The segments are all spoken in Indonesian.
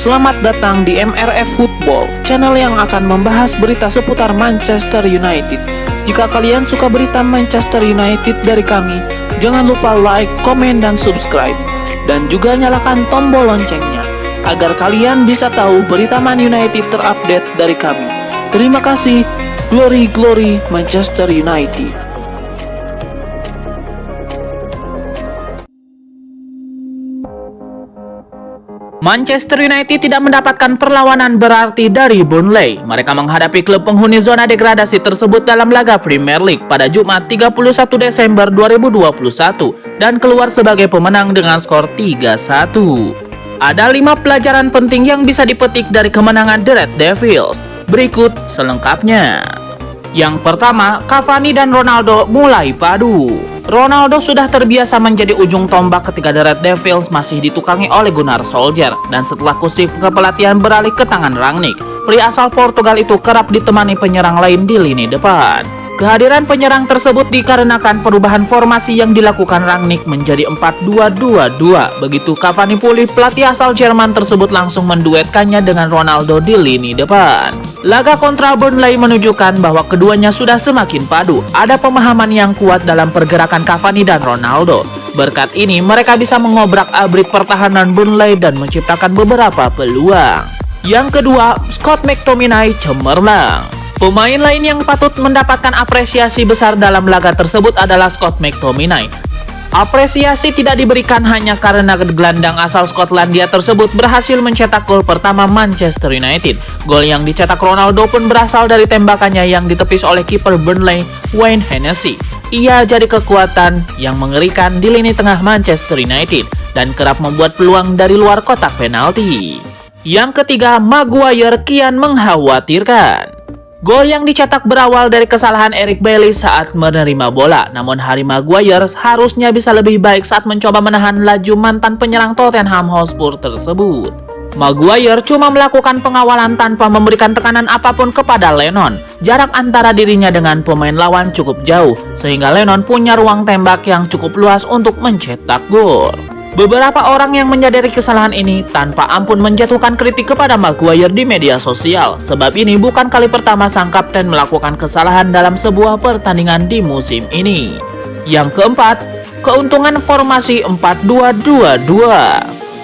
Selamat datang di MRF Football, channel yang akan membahas berita seputar Manchester United. Jika kalian suka berita Manchester United dari kami, jangan lupa like, komen, dan subscribe. Dan juga nyalakan tombol loncengnya, agar kalian bisa tahu berita Man United terupdate dari kami. Terima kasih, Glory Glory Manchester United. Manchester United tidak mendapatkan perlawanan berarti dari Burnley. Mereka menghadapi klub penghuni zona degradasi tersebut dalam laga Premier League pada Jumat 31 Desember 2021 dan keluar sebagai pemenang dengan skor 3-1. Ada 5 pelajaran penting yang bisa dipetik dari kemenangan The Red Devils. Berikut selengkapnya. Yang pertama, Cavani dan Ronaldo mulai padu. Ronaldo sudah terbiasa menjadi ujung tombak ketika The Red Devils masih ditukangi oleh Gunnar Solskjaer, dan setelah kusip kepelatihan beralih ke tangan Rangnick, pria asal Portugal itu kerap ditemani penyerang lain di lini depan. Kehadiran penyerang tersebut dikarenakan perubahan formasi yang dilakukan Rangnick menjadi 4-2-2-2. Begitu Cavani pulih, pelatih asal Jerman tersebut langsung menduetkannya dengan Ronaldo di lini depan. Laga kontra Burnley menunjukkan bahwa keduanya sudah semakin padu. Ada pemahaman yang kuat dalam pergerakan Cavani dan Ronaldo. Berkat ini, mereka bisa mengobrak-abrik pertahanan Burnley dan menciptakan beberapa peluang. Yang kedua, Scott McTominay cemerlang. Pemain lain yang patut mendapatkan apresiasi besar dalam laga tersebut adalah Scott McTominay. Apresiasi tidak diberikan hanya karena gelandang asal Skotlandia tersebut berhasil mencetak gol pertama Manchester United. Gol yang dicetak Ronaldo pun berasal dari tembakannya yang ditepis oleh kiper Burnley, Wayne Hennessy. Ia jadi kekuatan yang mengerikan di lini tengah Manchester United dan kerap membuat peluang dari luar kotak penalti. Yang ketiga, Maguire kian mengkhawatirkan. Gol yang dicetak berawal dari kesalahan Eric Bailly saat menerima bola. Namun Harry Maguire harusnya bisa lebih baik saat mencoba menahan laju mantan penyerang Tottenham Hotspur tersebut. Maguire cuma melakukan pengawalan tanpa memberikan tekanan apapun kepada Lennon. Jarak antara dirinya dengan pemain lawan cukup jauh, sehingga Lennon punya ruang tembak yang cukup luas untuk mencetak gol. Beberapa orang yang menyadari kesalahan ini tanpa ampun menjatuhkan kritik kepada Maguire di media sosial. Sebab ini bukan kali pertama sang kapten melakukan kesalahan dalam sebuah pertandingan di musim ini. Yang keempat, keuntungan formasi 4-2-2-2.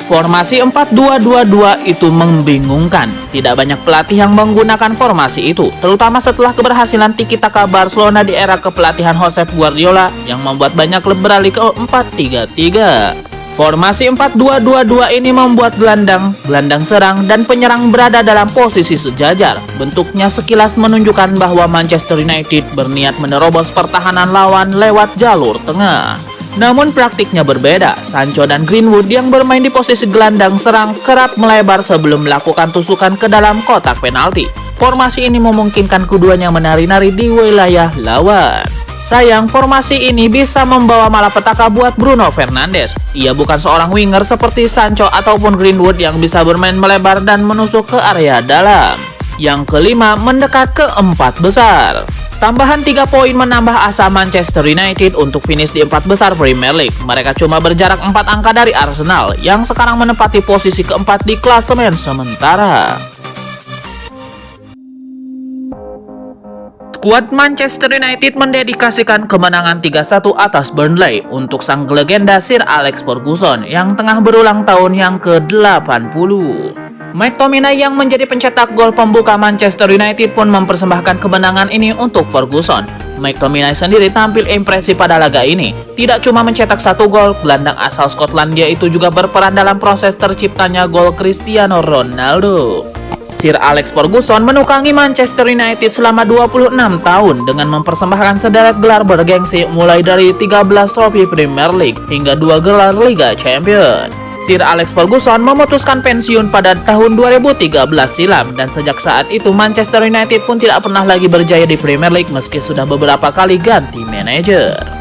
Formasi 4-2-2-2 itu membingungkan. Tidak banyak pelatih yang menggunakan formasi itu, terutama setelah keberhasilan tiki-taka Barcelona di era kepelatihan Josep Guardiola yang membuat banyak klub beralih ke 4-3-3. Formasi 4-2-2-2 ini membuat gelandang serang, dan penyerang berada dalam posisi sejajar. Bentuknya sekilas menunjukkan bahwa Manchester United berniat menerobos pertahanan lawan lewat jalur tengah. Namun praktiknya berbeda. Sancho dan Greenwood yang bermain di posisi gelandang serang kerap melebar sebelum melakukan tusukan ke dalam kotak penalti. Formasi ini memungkinkan keduanya menari-nari di wilayah lawan. Sayang, formasi ini bisa membawa malapetaka buat Bruno Fernandes. Ia bukan seorang winger seperti Sancho ataupun Greenwood yang bisa bermain melebar dan menusuk ke area dalam. Yang kelima, mendekat ke 4 besar. Tambahan 3 poin menambah asa Manchester United untuk finish di 4 besar Premier League. Mereka cuma berjarak 4 angka dari Arsenal yang sekarang menempati posisi keempat di klasemen sementara. Skuad Manchester United mendedikasikan kemenangan 3-1 atas Burnley untuk sang legenda Sir Alex Ferguson yang tengah berulang tahun yang ke-80. McTominay yang menjadi pencetak gol pembuka Manchester United pun mempersembahkan kemenangan ini untuk Ferguson. McTominay sendiri tampil impresif pada laga ini. Tidak cuma mencetak 1 gol, gelandang asal Skotlandia itu juga berperan dalam proses terciptanya gol Cristiano Ronaldo. Sir Alex Ferguson menukangi Manchester United selama 26 tahun dengan mempersembahkan sederet gelar bergengsi mulai dari 13 trofi Premier League hingga 2 gelar Liga Champions. Sir Alex Ferguson memutuskan pensiun pada tahun 2013 silam, dan sejak saat itu Manchester United pun tidak pernah lagi berjaya di Premier League meski sudah beberapa kali ganti manajer.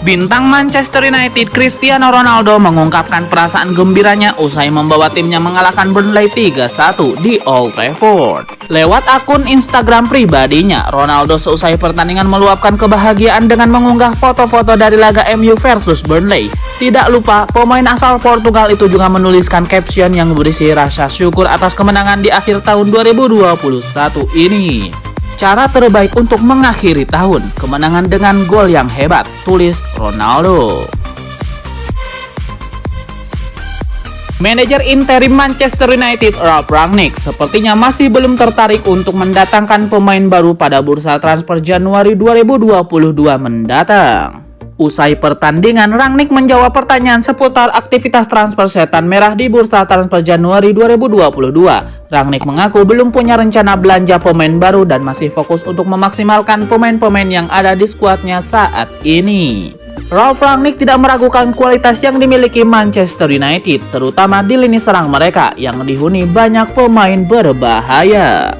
Bintang Manchester United Cristiano Ronaldo mengungkapkan perasaan gembiranya usai membawa timnya mengalahkan Burnley 3-1 di Old Trafford. Lewat akun Instagram pribadinya, Ronaldo seusai pertandingan meluapkan kebahagiaan dengan mengunggah foto-foto dari laga MU versus Burnley. Tidak lupa, pemain asal Portugal itu juga menuliskan caption yang berisi rasa syukur atas kemenangan di akhir tahun 2021 ini. Cara terbaik untuk mengakhiri tahun, kemenangan dengan gol yang hebat, tulis Ronaldo. Manajer interim Manchester United Ralf Rangnick sepertinya masih belum tertarik untuk mendatangkan pemain baru pada bursa transfer Januari 2022 mendatang. Usai pertandingan, Rangnick menjawab pertanyaan seputar aktivitas transfer setan merah di bursa transfer Januari 2022. Rangnick mengaku belum punya rencana belanja pemain baru dan masih fokus untuk memaksimalkan pemain-pemain yang ada di skuadnya saat ini. Ralf Rangnick tidak meragukan kualitas yang dimiliki Manchester United, terutama di lini serang mereka yang dihuni banyak pemain berbahaya.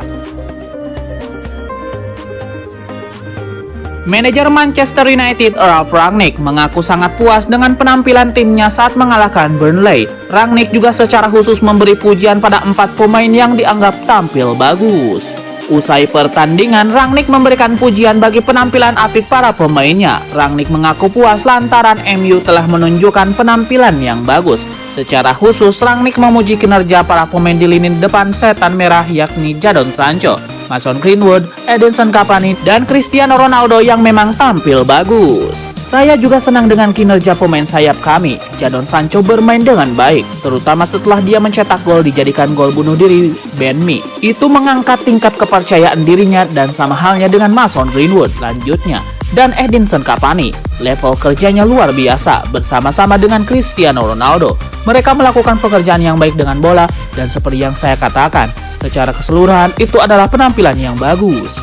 Manajer Manchester United Ralf Rangnick mengaku sangat puas dengan penampilan timnya saat mengalahkan Burnley. Rangnick juga secara khusus memberi pujian pada 4 pemain yang dianggap tampil bagus. Usai pertandingan, Rangnick memberikan pujian bagi penampilan apik para pemainnya. Rangnick mengaku puas lantaran MU telah menunjukkan penampilan yang bagus. Secara khusus, Rangnick memuji kinerja para pemain di lini depan setan merah yakni Jadon Sancho, Mason Greenwood, Edinson Cavani, dan Cristiano Ronaldo yang memang tampil bagus. Saya juga senang dengan kinerja pemain sayap kami. Jadon Sancho bermain dengan baik, terutama setelah dia mencetak gol dijadikan gol bunuh diri Ben Mee. Itu mengangkat tingkat kepercayaan dirinya dan sama halnya dengan Mason Greenwood lanjutnya. Dan Edinson Cavani, level kerjanya luar biasa bersama-sama dengan Cristiano Ronaldo. Mereka melakukan pekerjaan yang baik dengan bola dan seperti yang saya katakan, secara keseluruhan itu adalah penampilan yang bagus.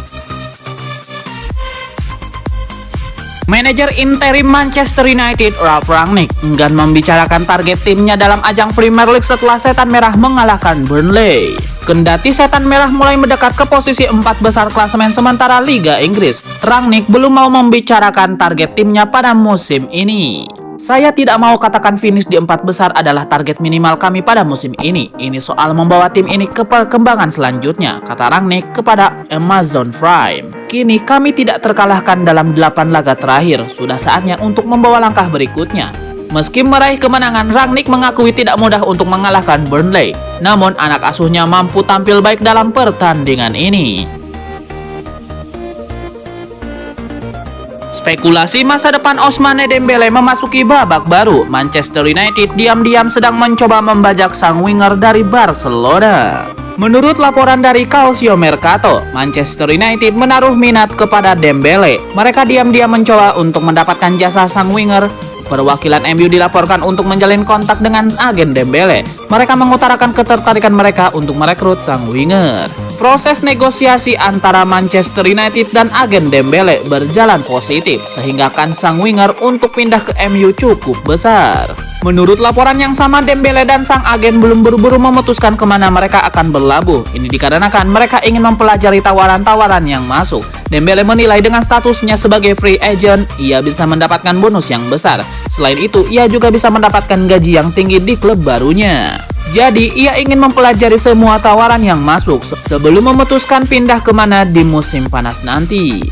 Manajer interim Manchester United Ralf Rangnick enggan membicarakan target timnya dalam ajang Premier League setelah setan merah mengalahkan Burnley. Kendati setan merah mulai mendekat ke posisi 4 besar klasemen sementara Liga Inggris, Rangnick belum mau membicarakan target timnya pada musim ini. Saya tidak mau katakan finish di 4 besar adalah target minimal kami pada musim ini. Ini soal membawa tim ini ke perkembangan selanjutnya, kata Rangnick kepada Amazon Prime. Kini kami tidak terkalahkan dalam 8 laga terakhir, sudah saatnya untuk membawa langkah berikutnya. Meski meraih kemenangan, Rangnick mengakui tidak mudah untuk mengalahkan Burnley. Namun anak asuhnya mampu tampil baik dalam pertandingan ini. Spekulasi masa depan Ousmane Dembele memasuki babak baru. Manchester United diam-diam sedang mencoba membajak sang winger dari Barcelona. Menurut laporan dari Calcio Mercato, Manchester United menaruh minat kepada Dembele. Mereka diam-diam mencoba untuk mendapatkan jasa sang winger. Perwakilan MU dilaporkan untuk menjalin kontak dengan agen Dembele. Mereka mengutarakan ketertarikan mereka untuk merekrut sang winger. Proses negosiasi antara Manchester United dan agen Dembele berjalan positif, sehingga kan sang winger untuk pindah ke MU cukup besar. Menurut laporan yang sama, Dembele dan sang agen belum buru-buru memutuskan kemana mereka akan berlabuh. Ini dikarenakan mereka ingin mempelajari tawaran-tawaran yang masuk. Dembele menilai dengan statusnya sebagai free agent, ia bisa mendapatkan bonus yang besar. Selain itu, ia juga bisa mendapatkan gaji yang tinggi di klub barunya. Jadi, ia ingin mempelajari semua tawaran yang masuk sebelum memutuskan pindah kemana di musim panas nanti.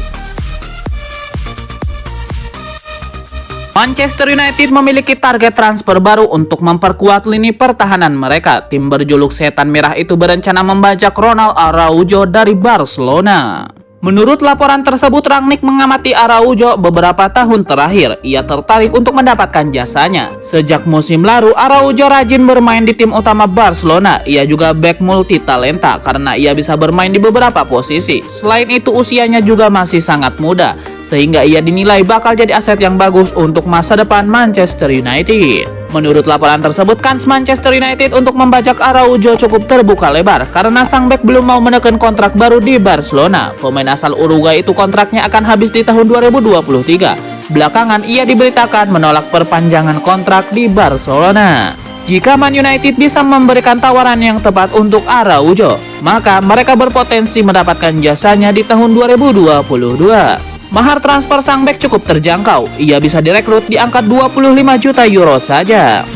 Manchester United memiliki target transfer baru untuk memperkuat lini pertahanan mereka. Tim berjuluk Setan Merah itu berencana membajak Ronald Araujo dari Barcelona. Menurut laporan tersebut, Rangnick mengamati Araujo beberapa tahun terakhir. Ia tertarik untuk mendapatkan jasanya. Sejak musim lalu, Araujo rajin bermain di tim utama Barcelona. Ia juga bek multi talenta karena ia bisa bermain di beberapa posisi. Selain itu, usianya juga masih sangat muda, sehingga ia dinilai bakal jadi aset yang bagus untuk masa depan Manchester United. Menurut laporan tersebut, kans Manchester United untuk membajak Araujo cukup terbuka lebar karena sang bek belum mau menekan kontrak baru di Barcelona. Pemain asal Uruguay itu kontraknya akan habis di tahun 2023. Belakangan ia diberitakan menolak perpanjangan kontrak di Barcelona. Jika Man United bisa memberikan tawaran yang tepat untuk Araujo, maka mereka berpotensi mendapatkan jasanya di tahun 2022. Mahar transfer sang bek cukup terjangkau. Ia bisa direkrut di angka 25 juta euro saja.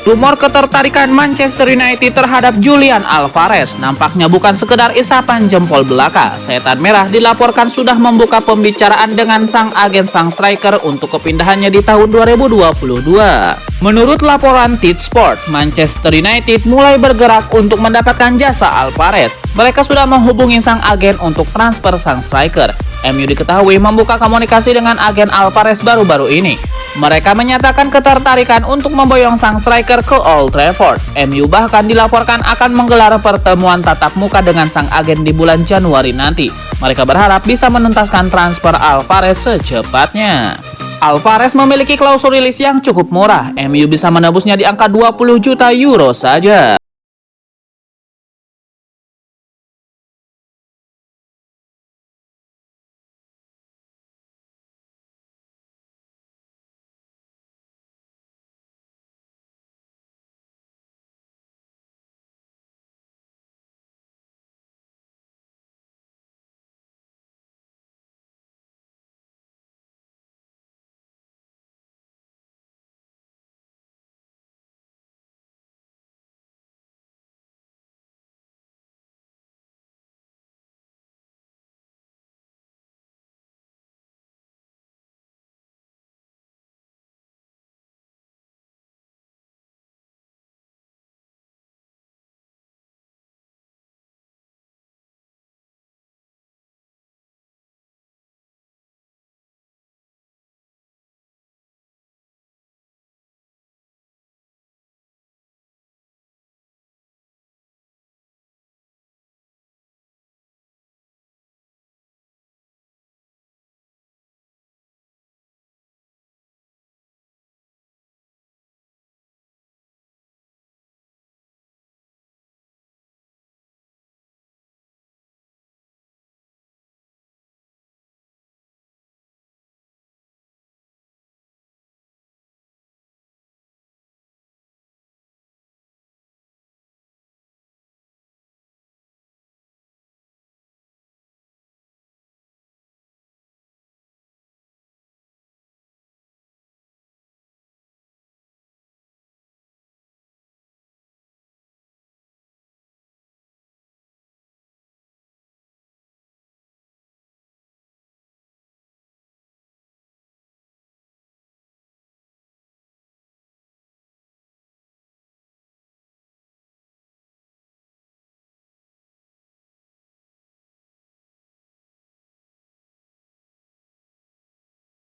Rumor ketertarikan Manchester United terhadap Julian Alvarez nampaknya bukan sekedar isapan jempol belaka. Setan Merah dilaporkan sudah membuka pembicaraan dengan sang agen sang striker untuk kepindahannya di tahun 2022. Menurut laporan Tidsport, Manchester United mulai bergerak untuk mendapatkan jasa Alvarez. Mereka sudah menghubungi sang agen untuk transfer sang striker. MU diketahui membuka komunikasi dengan agen Alvarez baru-baru ini. Mereka menyatakan ketertarikan untuk memboyong sang striker ke Old Trafford. MU bahkan dilaporkan akan menggelar pertemuan tatap muka dengan sang agen di bulan Januari nanti. Mereka berharap bisa menuntaskan transfer Alvarez secepatnya. Alvarez memiliki klausul rilis yang cukup murah. MU bisa menebusnya di angka 20 juta euro saja.